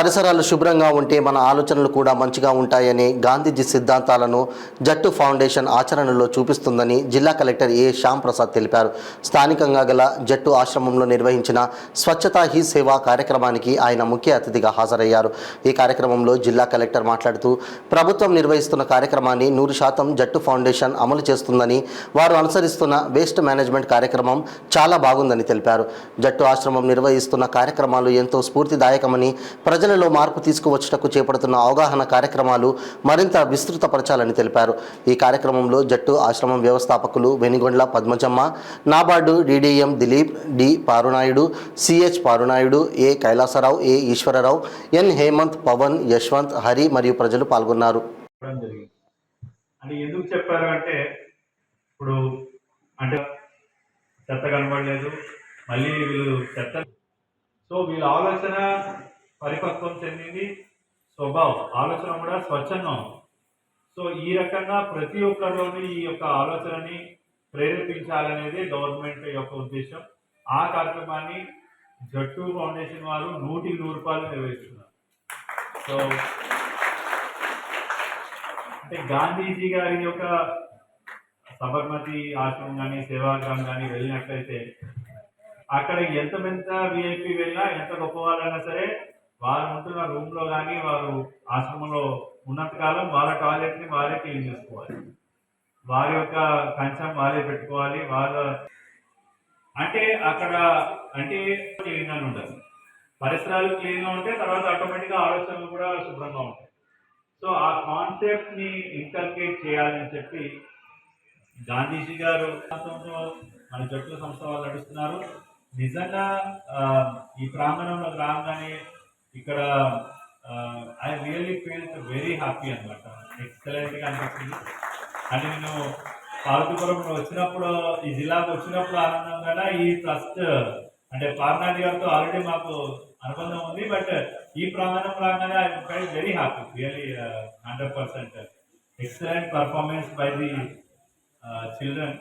పరిసరాలు శుభ్రంగా ఉంటే మన ఆలోచనలు కూడా మంచిగా ఉంటాయని గాంధీజీ సిద్ధాంతాలను జట్టు ఫౌండేషన్ ఆచరణలో చూపిస్తుందని జిల్లా కలెక్టర్ ఏ శ్యామ్ ప్రసాద్ తెలిపారు. స్థానికంగా గల జట్టు ఆశ్రమంలో నిర్వహించిన స్వచ్ఛతా హీ సేవ కార్యక్రమానికి ఆయన ముఖ్య అతిథిగా హాజరయ్యారు. ఈ కార్యక్రమంలో జిల్లా కలెక్టర్ మాట్లాడుతూ ప్రభుత్వం నిర్వహిస్తున్న కార్యక్రమాన్ని 100% జట్టు ఫౌండేషన్ అమలు చేస్తుందని, వారు అనుసరిస్తున్న వేస్ట్ మేనేజ్మెంట్ కార్యక్రమం చాలా బాగుందని తెలిపారు. జట్టు ఆశ్రమం నిర్వహిస్తున్న కార్యక్రమాలు ఎంతో స్ఫూర్తిదాయకమని, ప్రజలలో మార్పు తీసుకువచ్చుటకు చేపడుతున్న అవగాహన కార్యక్రమాలు మరింత విస్తృతపరచాలని తెలిపారు. ఈ కార్యక్రమంలో జట్టు ఆశ్రమం వ్యవస్థాపకులు Venigondla Padmajamma, NABARD D D M Dilip, D Parunaidu, C H Parunaidu, A Kailasarao, A Eswararao, N Hemanth, Pavan, Yashwanth, Hari మరియు ప్రజలు పాల్గొన్నారు. ఎందుకు చెప్పారు అంటే, ఇప్పుడు అంటే చెత్త కనబడలేదు, మళ్ళీ వీళ్ళు చెత్త, సో వీళ్ళ ఆలోచన పరిపక్వం చెందింది, స్వభావం ఆలోచన కూడా స్వచ్ఛంగా ఉంది. సో ఈ రకంగా ప్రతి ఒక్కరిలోని ఈ యొక్క ఆలోచనని ప్రేరేపించాలనేది గవర్నమెంట్ యొక్క ఉద్దేశం. ఆ కార్యక్రమాన్ని జట్టు ఫౌండేషన్ వారు 100% నిర్వహిస్తున్నారు. సో అంటే గాంధీజీ గారి యొక్క సబర్మతి ఆశ్రమం కానీ, సేవాగ్రామం కానీ వెళ్ళినట్లయితే అక్కడ ఎంత విఐపి వెళ్ళినా, ఎంత గొప్ప వాళ్ళైనా సరే, వారు ఉంటున్న రూమ్లో కానీ, వారు ఆశ్రమంలో ఉన్నంతకాలం వాళ్ళ టాయిలెట్ని వారే క్లీన్ చేసుకోవాలి, వారి యొక్క కంచం వారే పెట్టుకోవాలి. అంటే అక్కడ అంటే క్లీన్గా ఉండాలి, పరిసరాలు క్లీన్గా ఉంటే తర్వాత ఆటోమేటిక్గా ఆలోచనలు కూడా శుభ్రంగా ఉంటాయి. సో ఆ కాన్సెప్ట్ని ఇన్కల్కేట్ చేయాలని చెప్పి గాంధీజీ గారు మన జట్ల సంస్థ వాళ్ళు నడుస్తున్నారు. నిజంగా ఈ ప్రాంగణంలో రాగానే ఇక్కడ I really feel very happy అనమాట. ఎక్సలెంట్గా అనిపిస్తుంది. అంటే నేను పార్వతీపురంలో వచ్చినప్పుడు, ఈ జిల్లాకు వచ్చినప్పుడు ఆనందం కదా, ఈ ట్రస్ట్ అంటే పార్నాథ్ గారితో ఆల్రెడీ మాకు అనుబంధం ఉంది. బట్ ఈ ప్రాంగణం రాగానే I felt very happy, really 100% excellent performance by the children.